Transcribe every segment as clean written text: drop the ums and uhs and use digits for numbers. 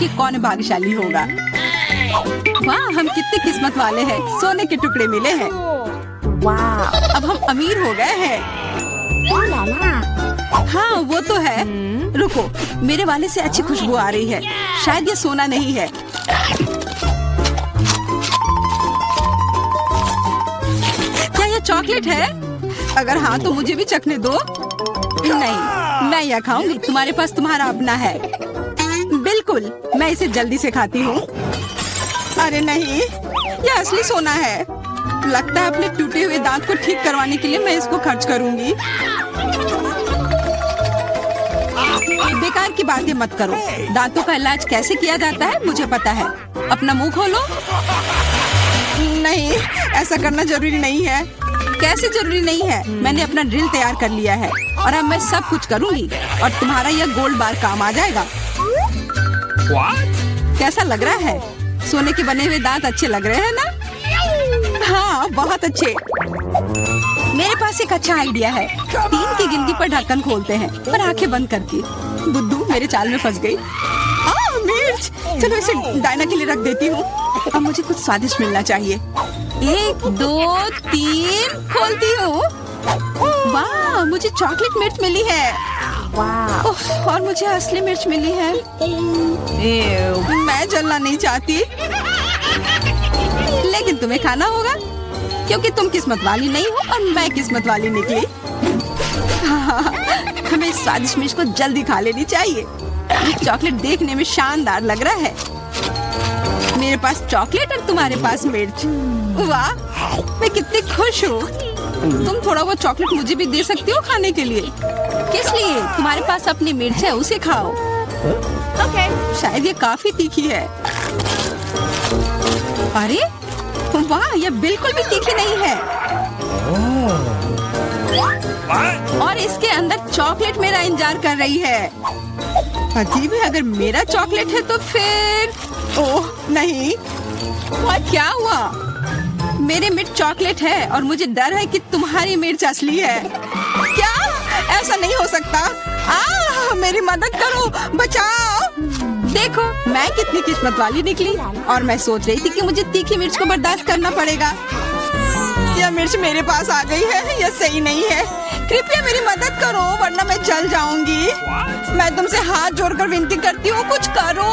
कि कौन भाग्यशाली होगा। वाह, हम कितने किस्मत वाले हैं, सोने के टुकड़े मिले हैं। वाह, अब हम अमीर हो गए हैं। हाँ वो तो है। रुको, मेरे वाले से अच्छी खुशबू आ रही है। शायद ये सोना नहीं है। क्या ये चॉकलेट है? अगर हाँ तो मुझे भी चखने दो। नहीं, मैं यह खाऊंगी। तुम्हारे पास तुम्हारा अपना है। बिल्कुल, मैं इसे जल्दी से खाती हूँ। अरे नहीं, यह असली सोना है। लगता है अपने टूटे हुए दांत को ठीक करवाने के लिए मैं इसको खर्च करूंगी। बेकार की बातें मत करो। दांतों का इलाज कैसे किया जाता है मुझे पता है। अपना मुंह खोलो। नहीं, ऐसा करना जरूरी नहीं है। कैसे जरूरी नहीं है? मैंने अपना ड्रिल तैयार कर लिया है और अब मैं सब कुछ करूंगी और तुम्हारा यह गोल्ड बार काम आ जाएगा। कैसा लग रहा है? सोने के बने हुए दांत अच्छे लग रहे हैं ना? हाँ, बहुत अच्छे। मेरे पास एक अच्छा आइडिया है। 3 की गिनती पर ढक्कन खोलते हैं पर आंखें बंद करके। बुद्धू मेरे चाल में फंस गई। मिर्च, चलो इसे डायना के लिए रख देती हूँ। अब मुझे कुछ स्वादिष्ट मिलना चाहिए। 1 2 3 खोलती हूँ। वाह, मुझे चॉकलेट मिर्च मिली है। वाह, और मुझे असली मिर्च मिली है। मैं जलना नहीं चाहती, लेकिन तुम्हें खाना होगा क्योंकि तुम किस्मत वाली नहीं हो और मैं किस्मत वाली निकली। हमें इस स्वादिष्ट मिर्च को जल्दी खा लेनी चाहिए। ये चॉकलेट देखने में शानदार लग रहा है। मेरे पास चॉकलेट और तुम्हारे पास मिर्च। वाह, मैं कितनी खुश हूँ। तुम थोड़ा वो चॉकलेट मुझे भी दे सकती हो खाने के लिए। किस लिए? तुम्हारे पास अपनी मिर्च है, उसे खाओ। ओके, शायद ये काफी तीखी है। अरे वाह, यह बिल्कुल भी तीखी नहीं है। और इसके अंदर चॉकलेट मेरा इंतजार कर रही है। अजीब है, अगर मेरा चॉकलेट है तो फिर ओह नहीं। क्या हुआ? मेरे मिर्च चॉकलेट है और मुझे डर है कि तुम्हारी मिर्च असली है। क्या? ऐसा नहीं हो सकता। मेरी मदद करो, बचाओ। देखो, मैं कितनी किस्मत वाली निकली और मैं सोच रही थी कि मुझे तीखी मिर्च को बर्दाश्त करना पड़ेगा। यह मिर्च मेरे पास आ गई है। यह सही नहीं है। कृपया मेरी मदद करो वरना मैं जल जाऊंगी। मैं तुमसे हाथ जोड़कर विनती करती हूँ, कुछ करो।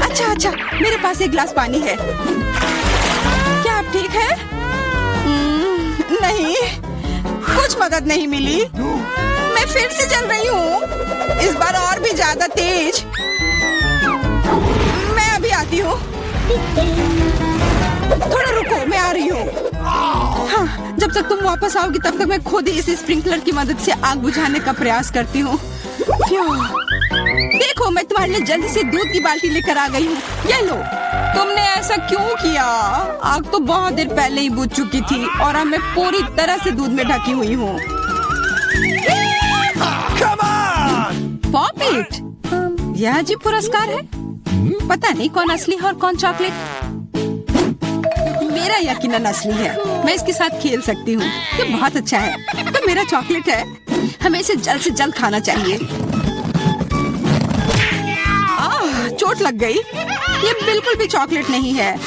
अच्छा, मेरे पास एक गिलास पानी है। क्या आप ठीक है? नहीं, कुछ मदद नहीं मिली। मैं फिर से जल रही हूँ, इस बार और भी ज्यादा तेज। मैं अभी आती हूँ। थोड़ा रुको, मैं आ रही हूँ। हाँ, जब तक तुम वापस आओगी तब तक मैं खुद ही इस स्प्रिंकलर की मदद से आग बुझाने का प्रयास करती हूँ। देखो, मैं तुम्हारे लिए जल्दी से दूध की बाल्टी लेकर आ गई हूँ। ये लो। तुमने ऐसा क्यों किया? आग तो बहुत देर पहले ही बुझ चुकी थी और अब मैं पूरी तरह से दूध में ढकी हुई हूँ। पॉपिट, यह अजीब पुरस्कार है। पता नहीं कौन असली है और कौन चॉकलेट। मेरा यकीनन असली है। मैं इसके साथ खेल सकती हूँ। ये बहुत अच्छा है। तो मेरा चॉकलेट है। हमें इसे जल्द से जल्द खाना चाहिए। चोट लग गई। ये बिल्कुल भी चॉकलेट नहीं है।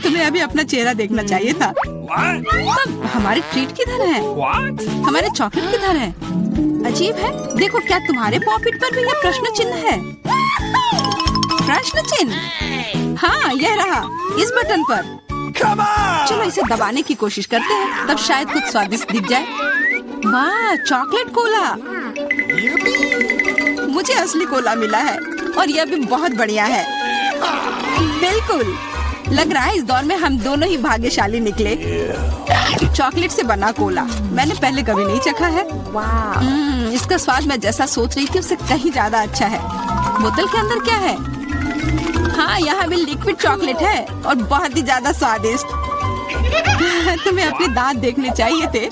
तुम्हें अभी अपना चेहरा देखना चाहिए था। तब हमारे ट्रीट किधर है? हमारे चॉकलेट किधर है? अजीब है। देखो, क्या तुम्हारे पॉकेट पर भी यह प्रश्न चिन्ह है? प्रश्न चिन्ह? हाँ, यह रहा, इस बटन पर। चलो इसे दबाने की कोशिश करते हैं, तब शायद कुछ स्वादिष्ट दिख जाए। वाह, चॉकलेट कोला। मुझे असली कोला मिला है और यह भी बहुत बढ़िया है। बिल्कुल, लग रहा है इस दौर में हम दोनों ही भाग्यशाली निकले। चॉकलेट से बना कोला मैंने पहले कभी नहीं चखा है। इसका स्वाद मैं जैसा सोच रही थी उससे कहीं ज्यादा अच्छा है। बोतल के अंदर क्या है? हाँ, यहाँ भी लिक्विड चॉकलेट है और बहुत ही ज्यादा स्वादिष्ट। तुम्हें अपने दांत देखने चाहिए थे।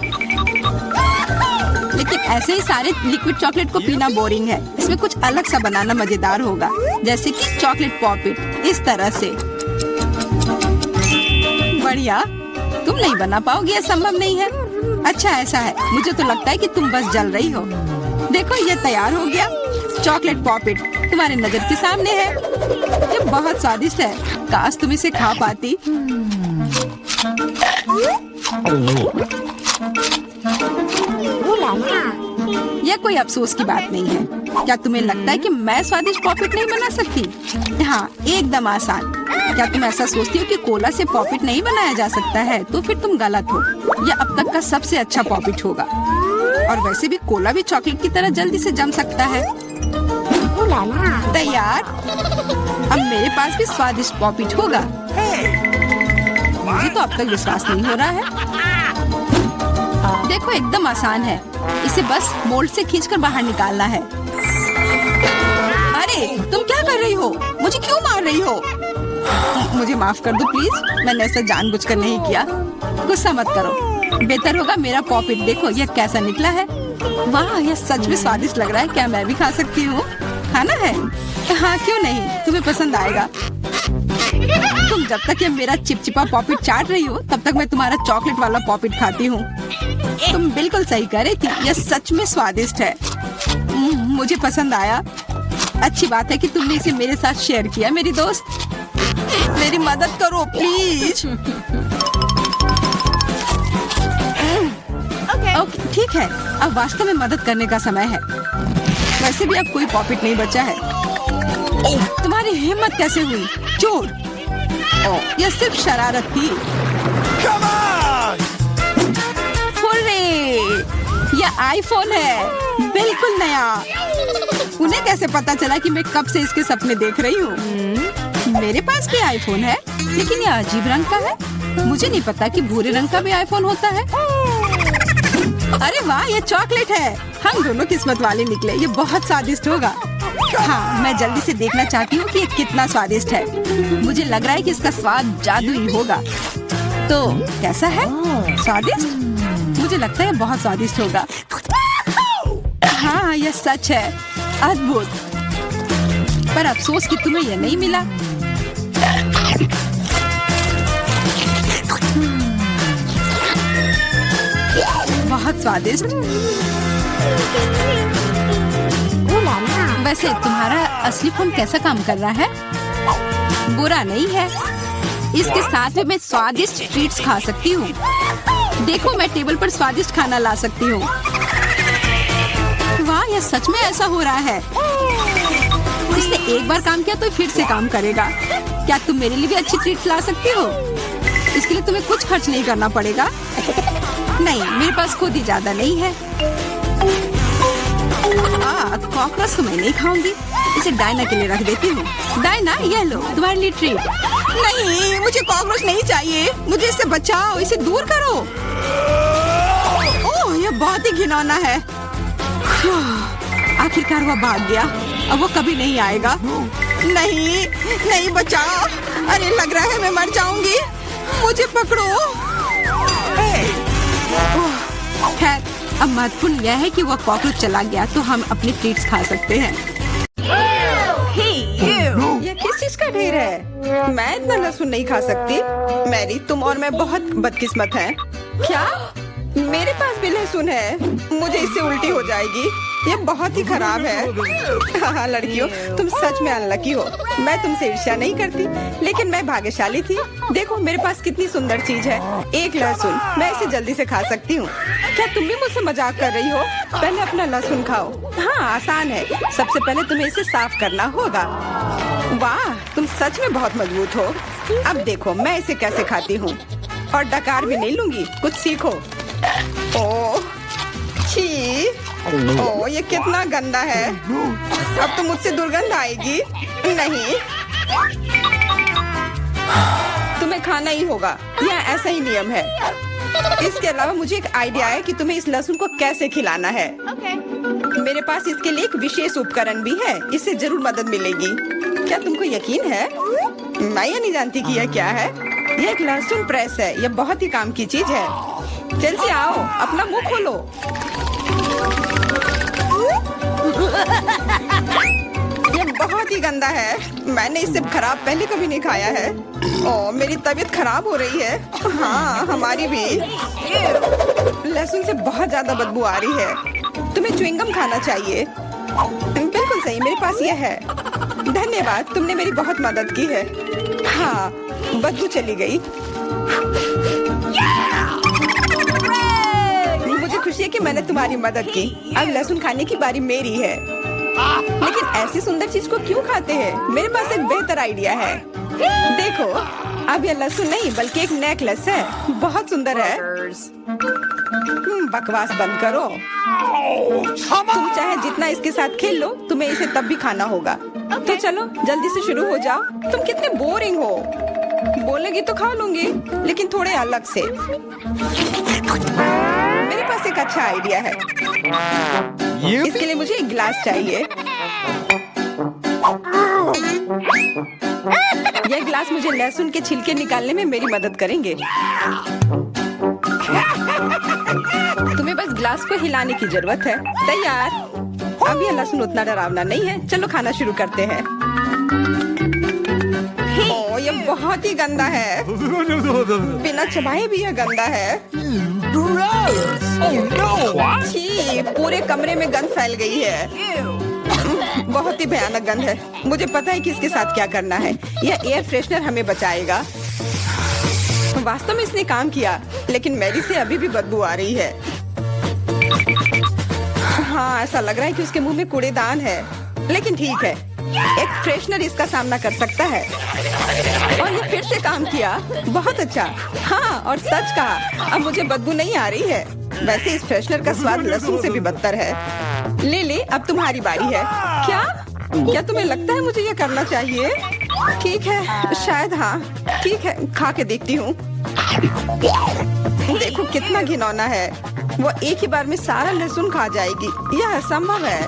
लेकिन ऐसे ही सारे लिक्विड चॉकलेट को पीना बोरिंग है। इसमें कुछ अलग सा बनाना मजेदार होगा, जैसे कि चॉकलेट पॉपिट इस तरह से। बढ़िया, तुम नहीं बना पाओगी, यह संभव नहीं है। अच्छा ऐसा है, मुझे तो लगता है कि तुम बस जल रही हो। देखो, ये तैयार हो गया। चॉकलेट पॉपिट तुम्हारे नजर के सामने है। ये बहुत स्वादिष्ट है, काश तुम इसे खा पाती। यह कोई अफसोस की बात नहीं है। क्या तुम्हें लगता है कि मैं स्वादिष्ट पॉपिट नहीं बना सकती? हाँ, एकदम आसान। क्या तुम ऐसा सोचती हो कि कोला से पॉपिट नहीं बनाया जा सकता है? तो फिर तुम गलत हो। यह अब तक का सबसे अच्छा पॉपिट होगा। और वैसे भी कोला भी चॉकलेट की तरह जल्दी से जम सकता है। तैयार? अब मेरे पास भी स्वादिष्ट पॉपिट होगा। मुझे तो अब तक विश्वास नहीं हो रहा है। देखो, एकदम आसान है। इसे बस मोल्ड से खींचकर बाहर निकालना है। अरे, तुम क्या कर रही हो? मुझे क्यों मार रही हो? मुझे माफ कर दो प्लीज, मैंने ऐसा जानबूझकर नहीं किया। गुस्सा मत करो। बेहतर होगा मेरा पॉपिट देखो यह कैसा निकला है। वाह, यह सच में स्वादिष्ट लग रहा है। क्या मैं भी खा सकती हूँ? खाना है? हाँ, क्यों नहीं, तुम्हें पसंद आएगा। तुम जब तक ये मेरा चिपचिपा पॉपिट चाट रही हो तब तक मैं तुम्हारा चॉकलेट वाला पॉपिट खाती हूँ। तुम बिल्कुल सही कह रही थी, यह सच में स्वादिष्ट है। मुझे पसंद आया। अच्छी बात है कि तुमने इसे मेरे साथ शेयर किया। मेरी दोस्त, मेरी मदद करो प्लीज। ओके, ठीक है, अब वास्तव में मदद करने का समय है। वैसे भी अब कोई पॉपिट नहीं बचा है। तुम्हारी हिम्मत कैसे हुई? चोर! यह सिर्फ शरारत थी। हुर्रे! यह आईफोन है, बिल्कुल नया। उन्हें कैसे पता चला कि मैं कब से इसके सपने देख रही हूँ? मेरे पास भी आईफोन है, लेकिन यह अजीब रंग का है। मुझे नहीं पता कि भूरे रंग का भी आईफोन होता है। अरे वाह, ये चॉकलेट है। हम दोनों किस्मत वाले निकले। ये बहुत स्वादिष्ट होगा। हाँ, मैं जल्दी से देखना चाहती हूँ कि ये कितना स्वादिष्ट है। मुझे लग रहा है कि इसका स्वाद जादुई होगा। तो कैसा है? स्वादिष्ट? मुझे लगता है बहुत स्वादिष्ट होगा। हाँ, यह सच है। अद्भुत। पर अफसोस कि तुम्हें यह नहीं मिला। बहुत स्वादिष्ट। वैसे तुम्हारा असली फोन कैसा काम कर रहा है? बुरा नहीं है। इसके साथ में मैं स्वादिष्ट ट्रीट्स खा सकती हूँ। देखो, मैं टेबल पर स्वादिष्ट खाना ला सकती हूँ। वाह, यह सच में ऐसा हो रहा है। इसने एक बार काम किया तो फिर से काम करेगा। क्या तुम मेरे लिए भी अच्छी ट्रीट्स ला सकती हो? इसके लिए तुम्हें कुछ खर्च नहीं करना पड़ेगा। नहीं, मेरे पास खुद ही ज्यादा नहीं है। कॉकरोच तो मैं नहीं खाऊंगी। इसे डायना के लिए रख देती हूँ। डायना, ये लो तुम्हारे लिए ट्रीट। नहीं, मुझे कॉकरोच नहीं चाहिए। मुझे इससे बचाओ, इसे दूर करो। ओह, यह बहुत ही घिनौना है। आखिरकार वह भाग गया। अब वो कभी नहीं आएगा। नहीं, नहीं, बचाओ। अरे, लग रहा है मैं मर जाऊंगी। मुझे पकड़ो। खैर, अब महत्वपूर्ण यह है कि वह कॉकरोच चला गया तो हम अपनी ट्रीट्स खा सकते हैं। यह किस चीज का ढेर है? मैं इतना लहसुन नहीं खा सकती। मैरी, तुम और मैं बहुत बदकिस्मत हैं। क्या? मेरे पास भी लहसुन है। मुझे इससे उल्टी हो जाएगी। ये बहुत ही खराब है। हाँ लड़कियों, तुम सच में अनलकी हो। मैं तुमसे ईर्ष्या नहीं करती, लेकिन मैं भाग्यशाली थी। देखो, मेरे पास कितनी सुंदर चीज है। एक लहसुन, मैं इसे जल्दी से खा सकती हूँ। क्या तुम भी मुझसे मजाक कर रही हो? पहले अपना लहसुन खाओ। हाँ, आसान है। सबसे पहले तुम्हें इसे साफ करना होगा। वाह, तुम सच में बहुत मजबूत हो। अब देखो मैं इसे कैसे खाती हूँ। और डकार भी नहीं लूंगी। कुछ सीखो। ओह, छी। ओह, ये कितना गंदा है। अब तो मुझसे दुर्गंध आएगी। नहीं, तुम्हें खाना ही होगा। यह ऐसा ही नियम है। इसके अलावा मुझे एक आइडिया है कि तुम्हें इस लहसुन को कैसे खिलाना है। मेरे पास इसके लिए एक विशेष उपकरण भी है। इससे जरूर मदद मिलेगी। क्या तुमको यकीन है? मैं ये नहीं जानती कि यह क्या है। यह एक लहसुन प्रेस है। यह बहुत ही काम की चीज है। जल्दी आओ, अपना मुंह खोलो। ये बहुत ही गंदा है। मैंने इससे खराब पहले कभी नहीं खाया है। ओह, मेरी तबीयत खराब हो रही है। हाँ, हमारी भी। लहसुन से बहुत ज्यादा बदबू आ रही है। तुम्हें च्युइंगम खाना चाहिए। बिल्कुल सही, मेरे पास यह है। धन्यवाद, तुमने मेरी बहुत मदद की है। हाँ, बदबू चली गई। मुझे खुशी है कि मैंने तुम्हारी मदद की। अब लहसुन खाने की बारी मेरी है। लेकिन ऐसी सुंदर चीज को क्यों खाते हैं? मेरे पास एक बेहतर आइडिया है। देखो, अब यह लहसुन नहीं बल्कि एक नेकलेस है। बहुत सुंदर है। बकवास बंद करो। तुम चाहे जितना इसके साथ खेल लो, तुम्हें इसे तब भी खाना होगा। तो चलो जल्दी से शुरू हो जाओ। तुम कितने बोरिंग हो। बोलेगी तो खा लूंगी, लेकिन थोड़े अलग से। मेरे पास एक अच्छा आइडिया है। इसके लिए मुझे एक गिलास चाहिए। यह गिलास मुझे लहसुन के छिलके निकालने में मेरी मदद करेंगे। तुम्हें बस गिलास को हिलाने की जरूरत है। तैयार। अब यह लहसुन उतना डरावना नहीं है। चलो खाना शुरू करते हैं। ओह, यह बहुत ही गंदा है। बिना चबाए भी यह गंदा है। छी, पूरे कमरे में गंध फैल गई है। बहुत ही भयानक गंध है। मुझे पता है कि इसके साथ क्या करना है। यह एयर फ्रेशनर हमें बचाएगा। वास्तव में इसने काम किया, लेकिन मैरी से अभी भी बदबू आ रही है। हाँ, ऐसा लग रहा है कि उसके मुंह में कूड़ेदान है, लेकिन ठीक है, एक फ्रेशनर इसका सामना कर सकता है। और ये फिर से काम किया। बहुत अच्छा। हाँ, और सच कहा, अब मुझे बदबू नहीं आ रही है। वैसे इस फ्रेशनर का स्वाद लहसुन से भी बदतर है। लिली, अब तुम्हारी बारी है। क्या तुम्हें लगता है मुझे ये करना चाहिए? ठीक है, शायद हाँ। ठीक है, खा के देखती हूँ। देखो कितना घिनौना है। वो एक ही बार में सारा लहसुन खा जाएगी। यह असंभव है।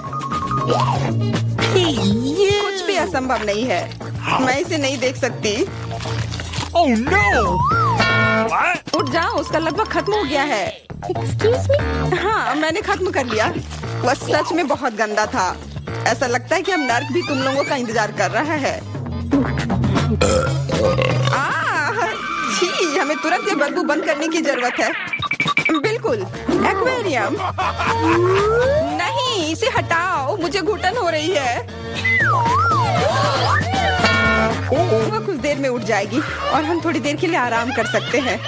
कुछ भी असंभव नहीं है। मैं इसे नहीं देख सकती। Oh no! उठ जाओ, उसका लगभग खत्म हो गया है। Excuse me? हाँ, मैंने खत्म कर लिया। वह सच में बहुत गंदा था। ऐसा लगता है कि अब नर्क भी तुम लोगों का इंतजार कर रहा है। छी, हमें तुरंत ये बदबू बंद करने की जरूरत है। बिल्कुल, एक्वेरियम। नहीं, इसे हटाओ, मुझे घुटन हो रही है। वह कुछ देर में उठ जाएगी और हम थोड़ी देर के लिए आराम कर सकते हैं।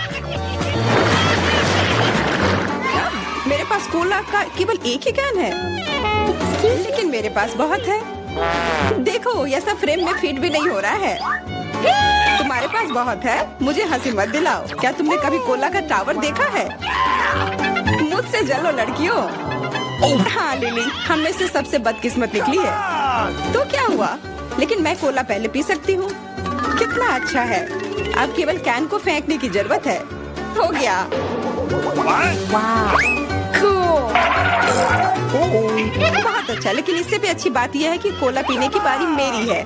मेरे पास कोला का केवल एक ही कैन है, लेकिन मेरे पास बहुत है। देखो, यह सब फ्रेम में फिट भी नहीं हो रहा है। तुम्हारे पास बहुत है। मुझे हंसी मत दिलाओ। क्या तुमने कभी कोला का टावर देखा है? मुझसे जलो लड़कियों। हाँ लिली, हम में से सबसे बदकिस्मत निकली है। तो क्या हुआ? लेकिन मैं कोला पहले पी सकती हूँ। कितना अच्छा है। अब केवल कैन को फेंकने की जरूरत है। हो गया। बहुत अच्छा, लेकिन इससे भी अच्छी बात यह है कि कोला पीने की बारी मेरी है।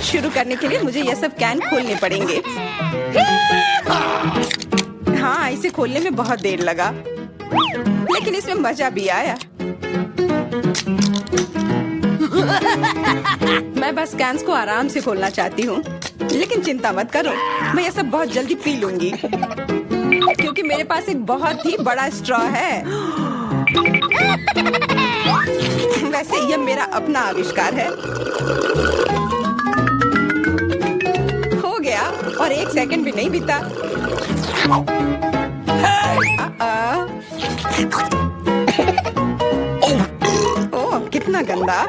शुरू करने के लिए मुझे यह सब कैन खोलने पड़ेंगे। हाँ, इसे खोलने में बहुत देर लगा, लेकिन इसमें मजा भी आया। मैं बस कैंस को आराम से खोलना चाहती हूँ, लेकिन चिंता मत करो, मैं यह सब बहुत जल्दी पी लूंगी, क्योंकि मेरे पास एक बहुत ही बड़ा स्ट्रॉ है। वैसे यह मेरा अपना आविष्कार है। हो गया, और 1 सेकंड भी नहीं बीता। ओह, कितना गंदा।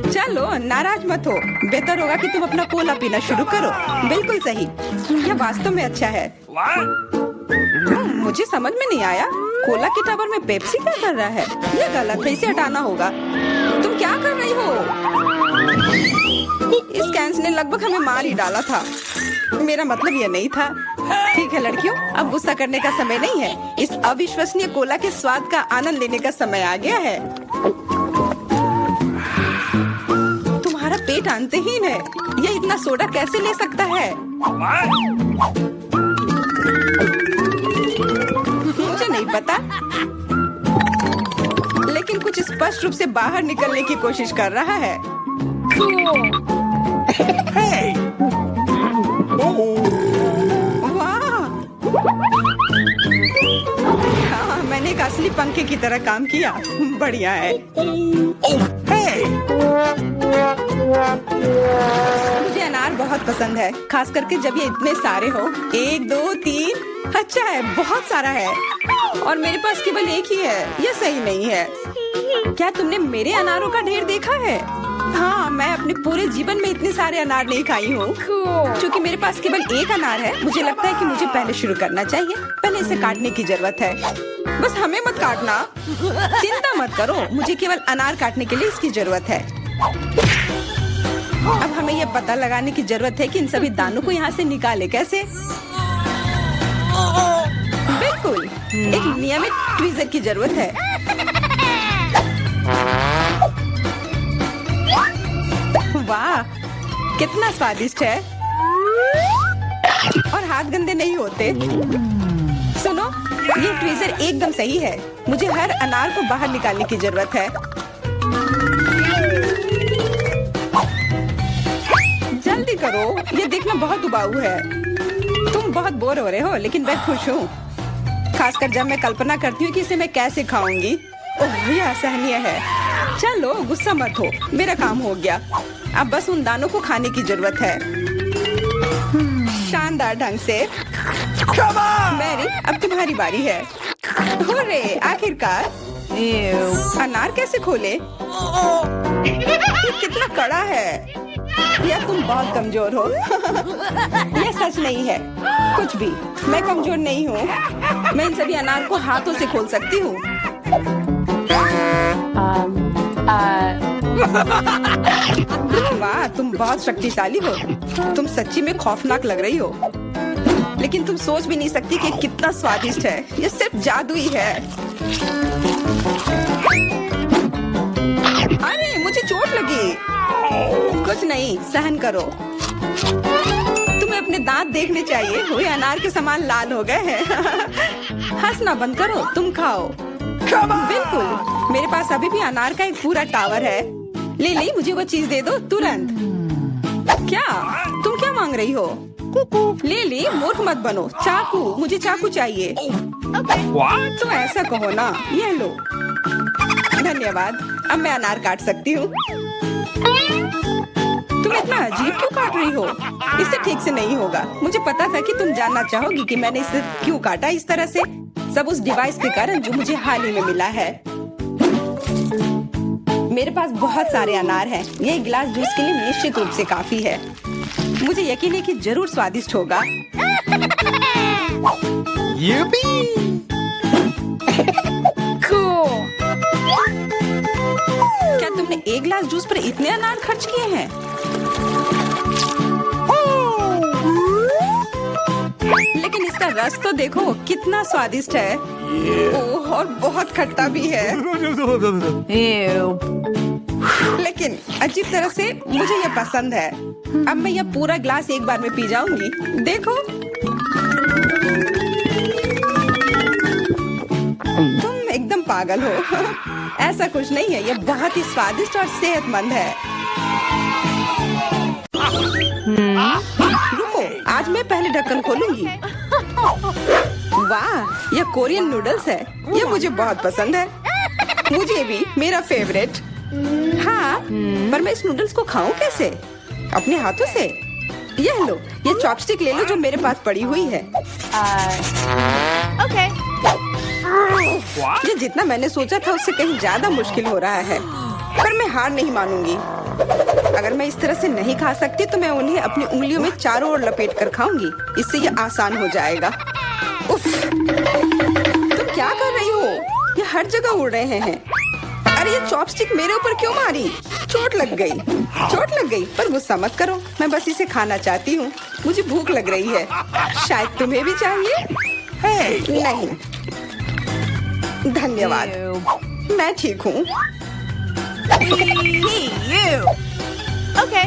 चलो नाराज मत हो। बेहतर होगा कि तुम अपना कोला पीना शुरू करो। बिल्कुल सही, यह वास्तव में अच्छा है। मुझे समझ में नहीं आया, कोला के टावर में पेप्सी क्या कर रहा है? यह गलत है, इसे हटाना होगा। तुम क्या कर रही हो? इस कैंस ने लगभग हमें मार ही डाला था। मेरा मतलब यह नहीं था। ठीक है लड़कियों, अब गुस्सा करने का समय नहीं है। इस अविश्वसनीय कोला के स्वाद का आनंद लेने का समय आ गया है। तुम्हारा पेट अंतहीन है। यह इतना सोडा कैसे ले सकता है? मुझे नहीं पता, लेकिन कुछ स्पष्ट रूप से बाहर निकलने की कोशिश कर रहा है। वाह! हाँ, मैंने एक असली पंखे की तरह काम किया। बढ़िया है। मुझे अनार बहुत पसंद है, खास करके जब ये इतने सारे हो। 1 2 3, अच्छा है, बहुत सारा है और मेरे पास केवल एक ही है। ये सही नहीं है। क्या तुमने मेरे अनारों का ढेर देखा है? हाँ, मैं अपने पूरे जीवन में इतने सारे अनार नहीं खाई हूँ। क्योंकि मेरे पास केवल एक अनार है, मुझे लगता है कि मुझे पहले शुरू करना चाहिए। पहले इसे काटने की जरूरत है। बस हमें मत काटना, चिंता मत करो, मुझे केवल अनार काटने के लिए इसकी जरूरत है। अब हमें यह पता लगाने की जरूरत है कि इन सभी दानों को यहाँ से निकाले कैसे। बिल्कुल, एक नियमित ट्वीजर की जरूरत है। वाह, कितना स्वादिष्ट है और हाथ गंदे नहीं होते। सुनो, ये ट्वीजर एकदम सही है। मुझे हर अनार को बाहर निकालने की जरूरत है। जल्दी करो, ये देखना बहुत उबाऊ है। तुम बहुत बोर हो रहे हो, लेकिन मैं खुश हूँ, खासकर जब मैं कल्पना करती हूँ कि इसे मैं कैसे खाऊंगी। ओह, यह असहनीय है। चलो, गुस्सा मत हो, मेरा काम हो गया। अब बस उन दानों को खाने की जरूरत है, शानदार ढंग से। मैरी, अब तुम्हारी बारी है। हुर्रे, आखिरकार। अनार कैसे खोले? ये कितना कड़ा है। या तुम बहुत कमजोर हो। यह सच नहीं है कुछ भी। मैं कमजोर नहीं हूँ। मैं इन सभी अनार को हाथों से खोल सकती हूँ। वाह, तुम बहुत शक्तिशाली हो। तुम सच्ची में खौफनाक लग रही हो, लेकिन तुम सोच भी नहीं सकती कि कितना स्वादिष्ट है। ये सिर्फ जादुई है। अरे, मुझे चोट लगी। कुछ नहीं, सहन करो। तुम्हें अपने दांत देखने चाहिए, वे अनार के समान लाल हो गए हैं। हंसना बंद करो, तुम खाओ। बिल्कुल, मेरे पास अभी भी अनार का एक पूरा टावर है। ले, मुझे वो चीज दे दो तुरंत। क्या तुम क्या मांग रही हो? ले, मूर्ख मत बनो। चाकू, मुझे चाकू चाहिए। तो ऐसा कहो ना। ये लो। धन्यवाद, अब मैं अनार काट सकती हूँ। तुम इतना अजीब क्यों काट रही हो? इससे ठीक से नहीं होगा। मुझे पता था कि तुम जानना चाहोगी कि मैंने इसे क्यों काटा इस तरह से। सब उस डिवाइस के कारण जो मुझे हाल ही में मिला है। मेरे पास बहुत सारे अनार हैं। ये एक गिलास जूस के लिए निश्चित रूप से काफी है। मुझे यकीन है कि जरूर स्वादिष्ट होगा। क्या तुमने एक गिलास जूस पर इतने अनार खर्च किए हैं? लेकिन इसका रस तो देखो, कितना स्वादिष्ट है। ओह, और बहुत खट्टा भी है। लेकिन अजीब तरह से मुझे ये पसंद है। अब मैं यह पूरा ग्लास एक बार में पी जाऊंगी। देखो, तुम एकदम पागल हो। ऐसा कुछ नहीं है, यह बहुत ही स्वादिष्ट और सेहतमंद है। रुको, आज मैं पहले ढक्कन खोलूंगी। वाह, यह कोरियन नूडल्स है। यह मुझे बहुत पसंद है। मुझे भी, मेरा फेवरेट। हाँ, पर मैं इस नूडल्स को खाऊं कैसे? अपने हाथों से? यह लो, ये चॉपस्टिक ले लो जो मेरे पास पड़ी हुई है। Okay. ये जितना मैंने सोचा था उससे कहीं ज्यादा मुश्किल हो रहा है, पर मैं हार नहीं मानूंगी। अगर मैं इस तरह से नहीं खा सकती तो मैं उन्हें अपनी उंगलियों में चारों ओर लपेट कर खाऊंगी। इससे ये आसान हो जाएगा। उफ, तुम क्या कर रही हो? ये हर जगह उड़ रहे हैं। अरे, ये चॉपस्टिक मेरे ऊपर क्यों मारी? चोट लग गई। पर गुस्सा मत करो, मैं बस इसे खाना चाहती हूँ। मुझे भूख लग रही है। शायद तुम्हें भी चाहिए? नहीं, धन्यवाद, मैं ठीक हूँ। Okay.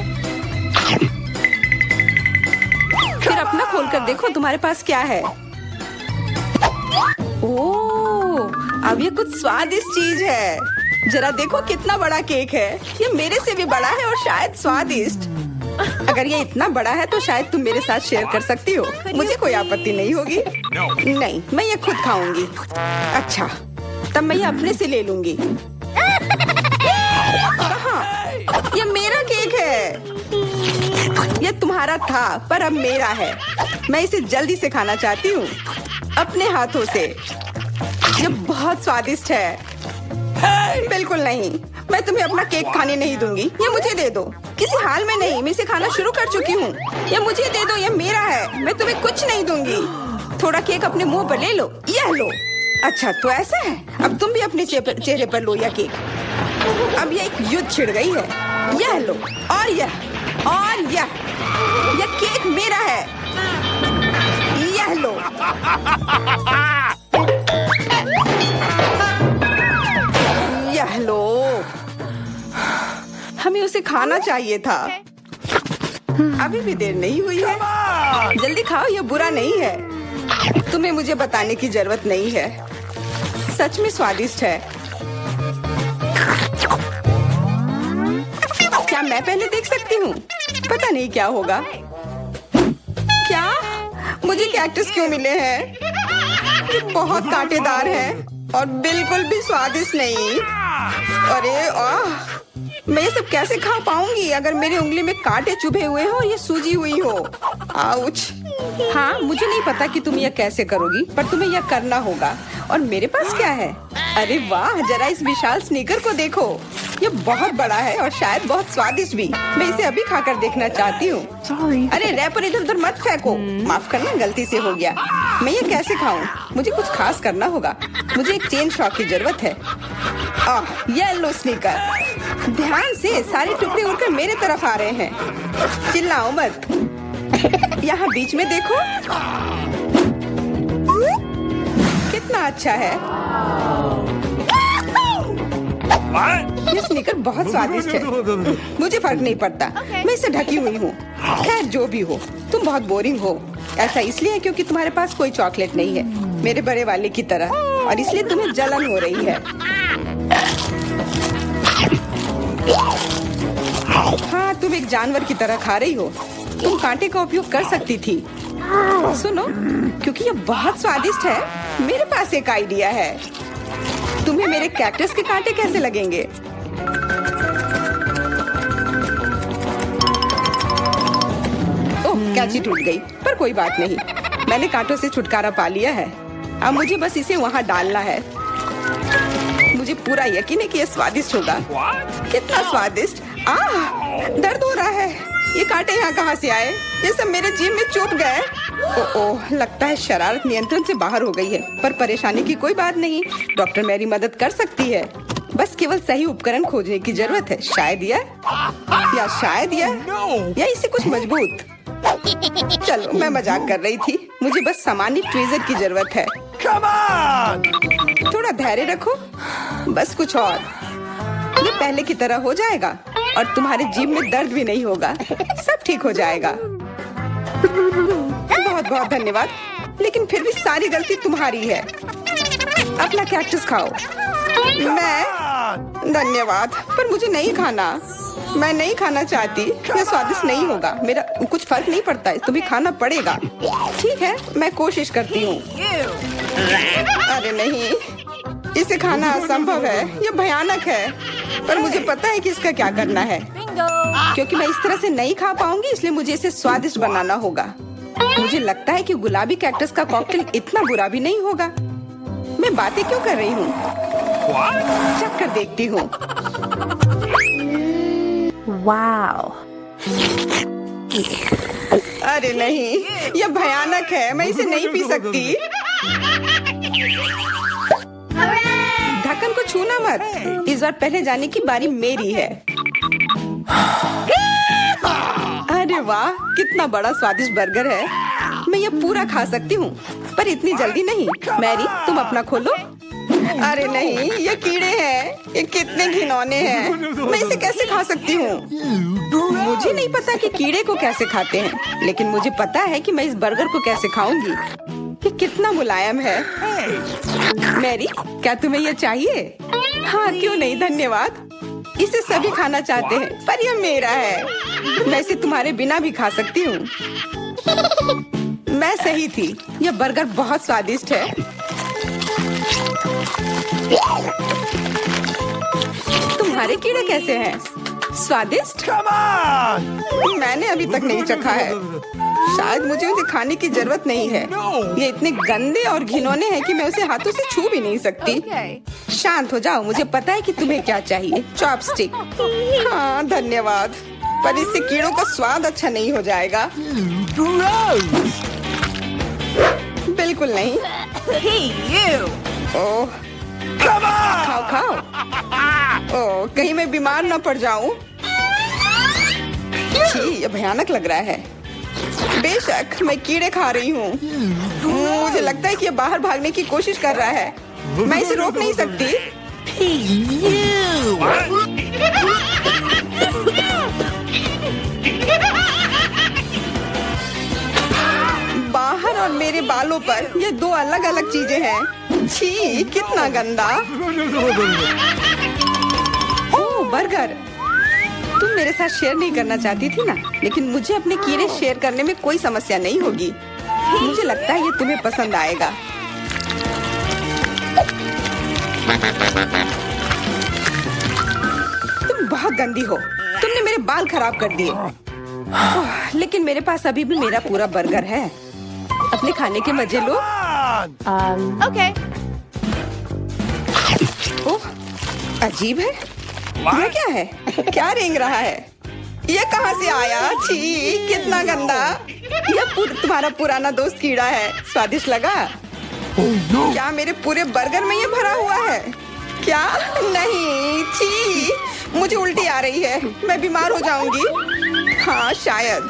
फिर अपना खोल कर देखो तुम्हारे पास क्या है। ओह, अब ये कुछ स्वादिष्ट चीज है। जरा देखो कितना बड़ा केक है। ये मेरे से भी बड़ा है और शायद स्वादिष्ट। अगर ये इतना बड़ा है तो शायद तुम मेरे साथ शेयर कर सकती हो। मुझे कोई आपत्ति नहीं होगी। नहीं, मैं ये खुद खाऊंगी। अच्छा, तब मैं ये अपने से ले लूंगी। कहाँ? ये मेरा केक है। तुम्हारा था पर अब मेरा है। मैं इसे जल्दी से खाना चाहती हूँ अपने हाथों से। ये बहुत स्वादिष्ट है। बिल्कुल नहीं, मैं तुम्हें अपना केक खाने नहीं दूंगी। ये मुझे दे दो। किसी हाल में नहीं, मैं इसे खाना शुरू कर चुकी हूँ। ये मुझे दे दो, ये मेरा है। मैं तुम्हें कुछ नहीं दूंगी। थोड़ा केक अपने मुंह पर ले लो। यह लो। अच्छा तो ऐसा है, अब तुम भी अपने चेहरे पर लो यह केक। अब यह एक युद्ध छिड़ गई है। यह लो और यह केक मेरा है। यह लो। यह लो। हमें उसे खाना चाहिए था। अभी भी देर नहीं हुई है। जल्दी खाओ, यह बुरा नहीं है। तुम्हें मुझे बताने की जरूरत नहीं है। सच में स्वादिष्ट है। क्या मैं पहले देख सकती हूँ? पता नहीं क्या होगा। क्या मुझे कैक्टस क्यों मिले हैं? ये बहुत कांटेदार है और बिल्कुल भी स्वादिष्ट नहीं। अरे मैं ये सब कैसे खा पाऊंगी अगर मेरी उंगली में कांटे चुभे हुए हो और ये सूजी हुई हो। आउच। हाँ, मुझे नहीं पता कि तुम यह कैसे करोगी, पर तुम्हें यह करना होगा। और मेरे पास क्या है? अरे वाह, जरा इस विशाल स्नीकर को देखो। ये बहुत बड़ा है और शायद बहुत स्वादिष्ट भी। मैं इसे अभी खाकर देखना चाहती हूँ। अरे रैपर इधर उधर मत फेंको। माफ करना, गलती से हो गया। मैं ये कैसे खाऊं? मुझे कुछ खास करना होगा। मुझे एक चेन शॉक की जरूरत है। ये लो स्नीकर। ध्यान से, सारे टुकड़े उड़कर मेरे तरफ आ रहे हैं। चिल्लाओ मत। यहाँ बीच में देखो, कितना अच्छा है। ये स्नीकर बहुत स्वादिष्ट है। मुझे फर्क नहीं पड़ता, मैं इसे ढकी हुई हूँ। खैर जो भी हो, तुम बहुत बोरिंग हो। ऐसा इसलिए है क्योंकि तुम्हारे पास कोई चॉकलेट नहीं है, मेरे बड़े वाले की तरह, और इसलिए तुम्हें जलन हो रही है। हाँ, तुम एक जानवर की तरह खा रही हो। तुम कांटे का उपयोग कर सकती थी। सुनो, क्योंकि ये बहुत स्वादिष्ट है, मेरे पास एक आइडिया है। तुम्हें मेरे कैक्टस के कांटे कैसे लगेंगे? ओह, कैंची टूट गई, पर कोई बात नहीं। मैंने कांटों से छुटकारा पा लिया है। अब मुझे बस इसे वहाँ डालना है। मुझे पूरा यकीन है कि यह स्वादिष्ट होगा। कितना स्वादिष्ट। दर्द हो रहा है। ये कांटे यहाँ कहाँ से आए? ये सब मेरे जीभ में चुभ गए। ओह, लगता है शरारत नियंत्रण से बाहर हो गई है, पर परेशानी की कोई बात नहीं। डॉक्टर मेरी मदद कर सकती है। बस केवल सही उपकरण खोजने की जरूरत है। शायद या इसे कुछ मजबूत। चलो, मैं मजाक कर रही थी। मुझे बस सामान्य ट्वीजर की जरूरत है। थोड़ा धैर्य रखो, बस कुछ और। ये पहले की तरह हो जाएगा और तुम्हारे जीभ में दर्द भी नहीं होगा। सब ठीक हो जाएगा। बहुत बहुत धन्यवाद, लेकिन फिर भी सारी गलती तुम्हारी है। अपना कैक्टस खाओ। धन्यवाद, पर मुझे नहीं खाना। मैं नहीं खाना चाहती। यह स्वादिष्ट नहीं होगा। मेरा कुछ फर्क नहीं पड़ता, तुम्हें खाना पड़ेगा। ठीक है, मैं कोशिश करती हूँ। अरे नहीं, इसे खाना असंभव है। यह भयानक है, पर मुझे पता है कि इसका क्या करना है। क्योंकि मैं इस तरह से नहीं खा पाऊंगी, इसलिए मुझे इसे स्वादिष्ट बनाना होगा। मुझे लगता है कि गुलाबी कैक्टस का कॉकटेल इतना बुरा भी नहीं होगा। मैं बातें क्यों कर रही हूँ? चख कर देखती हूँ। Wow. अरे नहीं, यह भयानक है। मैं इसे नहीं पी सकती। ढक्कन को छूना मत। इस बार पहले जाने की बारी मेरी है। अरे वाह, कितना बड़ा स्वादिष्ट बर्गर है। मैं ये पूरा खा सकती हूँ, पर इतनी जल्दी नहीं। मैरी, तुम अपना खोलो। अरे नहीं, ये कीड़े हैं। ये कितने घिनौने हैं। मैं इसे कैसे खा सकती हूँ? मुझे नहीं पता कि कीड़े को कैसे खाते हैं, लेकिन मुझे पता है कि मैं इस बर्गर को कैसे खाऊंगी। ये कितना मुलायम है। मैरी, क्या तुम्हें ये चाहिए? हाँ, क्यों नहीं, धन्यवाद। इसे सभी खाना चाहते हैं, पर यह मेरा है। मैं इसे तुम्हारे बिना भी खा सकती हूँ। मैं सही थी, यह बर्गर बहुत स्वादिष्ट है। तुम्हारे कीड़े कैसे हैं? स्वादिष्ट? मैंने अभी तक नहीं चखा है। शायद मुझे उसे खाने की जरूरत नहीं है। ये इतने गंदे और घिनौने हैं कि मैं उसे हाथों से छू भी नहीं सकती। शांत हो जाओ, मुझे पता है कि तुम्हें क्या चाहिए। चॉपस्टिक। हाँ धन्यवाद, पर इससे कीड़ों का स्वाद अच्छा नहीं हो जाएगा। Gross! बिल्कुल नहीं। ओह, Come on! खाओ खाओ। ओह, कहीं मैं बीमार न पड़ जाऊं। छी, ये भयानक लग रहा है। बेशक मैं कीड़े खा रही हूँ। मुझे लगता है कि ये बाहर भागने की कोशिश कर रहा है। मैं इसे रोक नहीं सकती। बाहर और मेरे बालों पर ये दो अलग अलग चीजें हैं। छी, कितना गंदा। ओह, बर्गर। तुम मेरे साथ शेयर नहीं करना चाहती थी ना, लेकिन मुझे अपने कीड़े शेयर करने में कोई समस्या नहीं होगी। मुझे लगता है ये तुम्हें पसंद आएगा। तुम बहुत गंदी हो। तुमने मेरे बाल खराब कर दिए। लेकिन मेरे पास अभी भी मेरा पूरा बर्गर है। अपने खाने के मजे लो। Okay. ओह, अजीब है। ये क्या है? क्या रेंग रहा है? ये कहाँ से आया? छी, कितना गंदा। यह तुम्हारा पुराना दोस्त कीड़ा है। स्वादिष्ट लगा? Oh no! क्या मेरे पूरे बर्गर में ये भरा हुआ है? क्या? नहीं, छी, मुझे उल्टी आ रही है। मैं बीमार हो जाऊंगी। हाँ शायद।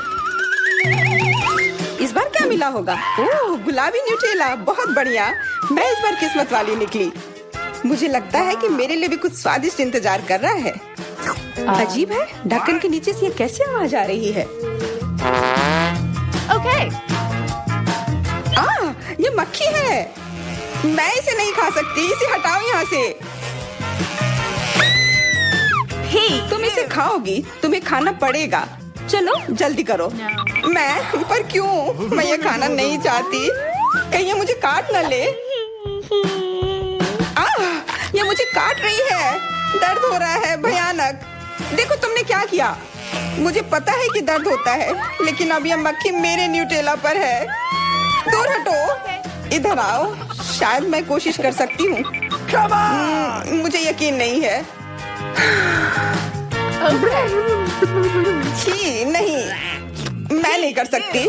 इस बार क्या मिला होगा? ओह, गुलाबी न्यूटेला, बहुत बढ़िया। मैं इस बार किस्मत वाली निकली। मुझे लगता है कि मेरे लिए भी कुछ स्वादिष्ट इंतजार कर रहा है। अजीब है, ढक्कन के नीचे से ये कैसे आवाज आ रही है? Okay. ये मक्खी है। मैं इसे नहीं खा सकती। इसे हटाओ यहाँ से। तुम इसे खाओगी, तुम्हें खाना पड़ेगा। चलो जल्दी करो। मैं पर क्यों? मैं ये खाना नहीं चाहती। कहीं ये मुझे काट न ले। ये मुझे काट रही है। दर्द हो रहा है भयानक। देखो तुमने क्या किया। मुझे पता है कि दर्द होता है, लेकिन अब ये मक्खी मेरे न्यूटेला पर है। दूर हटो। इधर आओ। शायद मैं कोशिश कर सकती हूँ। Come on! मुझे यकीन नहीं है। छी, नहीं, मैं नहीं कर सकती।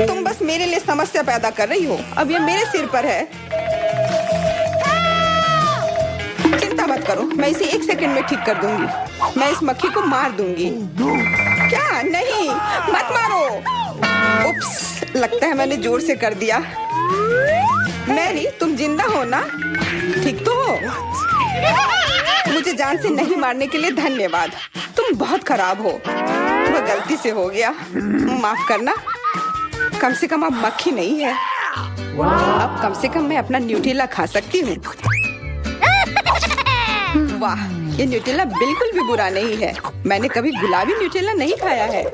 तुम बस मेरे लिए समस्या पैदा कर रही हो। अब ये मेरे सिर पर है। चिंता मत करो, मैं इसे 1 सेकंड में ठीक कर दूंगी। मैं इस मक्खी को मार दूंगी। क्या? नहीं, मत मारो। उप्स, लगता है मैंने जोर से कर दिया। मैरी, तुम जिंदा हो ना? ठीक तो हो? मुझे जान से नहीं मारने के लिए धन्यवाद। तुम बहुत खराब हो। वह गलती से हो गया, माफ करना। कम से कम अब मक्खी नहीं है। अब कम से कम मैं अपना न्यूटेला खा सकती हूँ। वाह, ये न्यूटेला बिल्कुल भी बुरा नहीं है। मैंने कभी गुलाबी न्यूटेला नहीं खाया है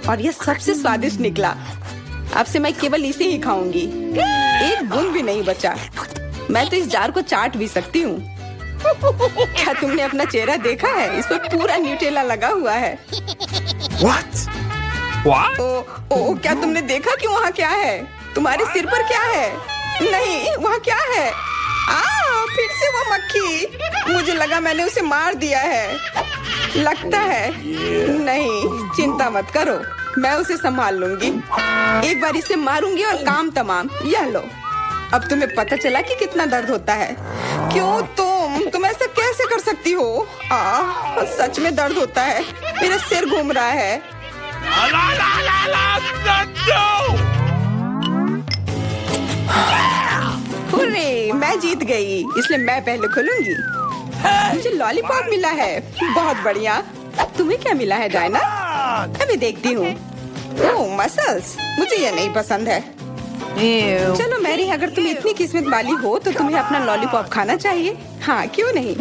और ये सबसे स्वादिष्ट निकला। अब से मैं केवल इसे ही खाऊंगी। एक बूंद भी नहीं बचा। मैं तो इस जार को चाट भी सकती हूँ। क्या तुमने अपना चेहरा देखा है? इस पर पूरा न्यूटेला लगा हुआ है। What? What? ओ, क्या तुमने देखा कि वहाँ क्या है? तुम्हारे सिर पर क्या है? नहीं, वहाँ क्या है? फिर से वो मक्खी। मुझे लगा मैंने उसे मार दिया है। लगता है नहीं। चिंता मत करो, मैं उसे संभाल लूंगी। एक बार इसे मारूंगी और काम तमाम। यह लो। अब तुम्हें पता चला कि कितना दर्द होता है। क्यों तुम ऐसा कैसे कर सकती हो? सच में दर्द होता है। मेरा सिर घूम रहा है। No! हुर्रे, मैं जीत गई, इसलिए मैं पहले खोलूंगी। मुझे लॉलीपॉप मिला है। बहुत बढ़िया। तुम्हें क्या मिला है डायना? अभी देखती हूँ। ओह, मसल्स। मुझे ये नहीं पसंद है। चलो मैरी, अगर तुम इतनी किस्मत वाली हो तो तुम्हें अपना लॉलीपॉप खाना चाहिए। हाँ, क्यों नहीं।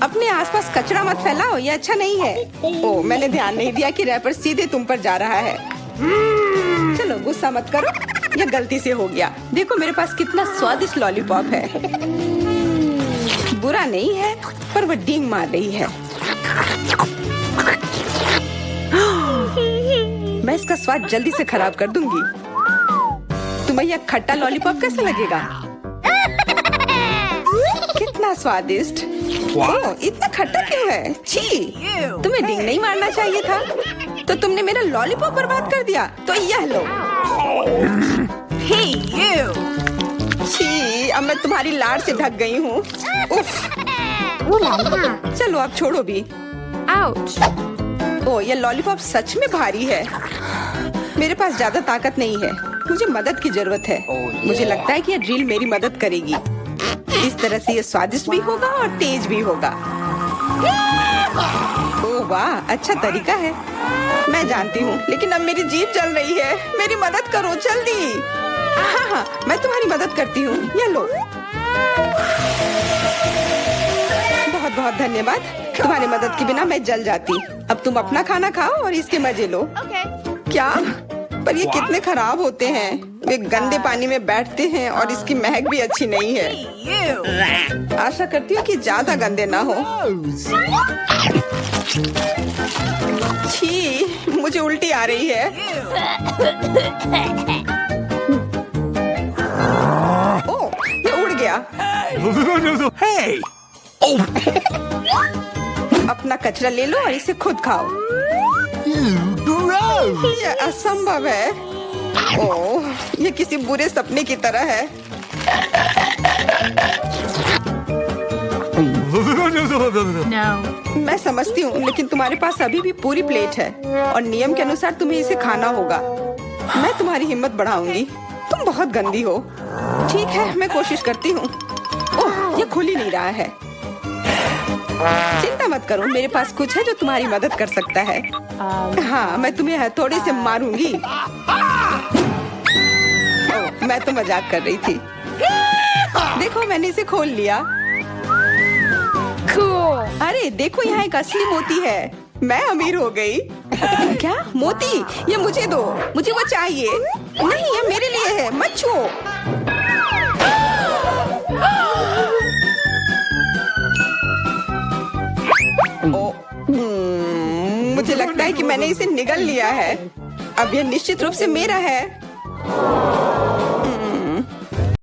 अपने आसपास कचरा मत फैलाओ, ये अच्छा नहीं है। ओह, मैंने ध्यान नहीं दिया कि रैपर सीधे तुम पर जा रहा है। चलो गुस्सा मत करो, ये गलती से हो गया। देखो मेरे पास कितना स्वादिष्ट लॉलीपॉप है। बुरा नहीं है, पर वो डींग मार रही है। मैं इसका स्वाद जल्दी से खराब कर दूंगी। तुम्हें यह खट्टा लॉलीपॉप कैसा लगेगा? कितना स्वादिष्ट। ओह, इतना खट्टा क्यों है? छी, तुम्हें डींग नहीं मारना चाहिए था। तो तुमने मेरा लॉलीपॉप बर्बाद कर दिया। तो यह लो। Hey, you! छी, अब मैं तुम्हारी लाड़ से ढक गई हूँ। उफ। चलो अब छोड़ो भी। Ouch! ओह, ये लॉलीपॉप सच में भारी है। मेरे पास ज्यादा ताकत नहीं है, मुझे मदद की जरूरत है। मुझे लगता है कि ये ड्रिल मेरी मदद करेगी। इस तरह से ये स्वादिष्ट भी होगा और तेज भी होगा। ओह वाह, अच्छा तरीका है। मैं जानती हूँ, लेकिन अब मेरी जीभ जल रही है। मेरी मदद करो जल्दी। हाँ हाँ, मैं तुम्हारी मदद करती हूँ। ये लो। बहुत बहुत धन्यवाद। तुम्हारी मदद के बिना मैं जल जाती। अब तुम अपना खाना खाओ और इसके मजे लो। Okay. क्या? पर ये कितने खराब होते हैं। वे गंदे पानी में बैठते हैं और इसकी महक भी अच्छी नहीं है। You! आशा करती हूँ कि ज्यादा गंदे ना हो। छी, मुझे उल्टी आ रही है। ओह, ये उड़ गया। Hey! Oh, अपना कचरा ले लो और इसे खुद खाओ। gross! ये असंभव है। ओह, ये किसी बुरे सपने की तरह है। No. मैं समझती हूँ, लेकिन तुम्हारे पास अभी भी पूरी प्लेट है और नियम के अनुसार तुम्हें इसे खाना होगा। मैं तुम्हारी हिम्मत बढ़ाऊंगी। तुम बहुत गंदी हो। ठीक है, मैं कोशिश करती हूँ। ओह, ये खुल ही नहीं रहा है। चिंता मत करो, मेरे पास कुछ है जो तुम्हारी मदद कर सकता है। हाँ, मैं तुम्हें हथौड़े से मारूंगी। ओह, मैं तो मजाक कर रही थी। देखो, मैंने इसे खोल लिया। Cool. अरे देखो, यहाँ एक असली मोती है। मैं अमीर हो गई। क्या मोती? ये मुझे दो, मुझे वो चाहिए। नहीं, ये मेरे लिए है, मत छुओ। मुझे लगता है कि मैंने इसे निगल लिया है। अब यह निश्चित रूप से मेरा है।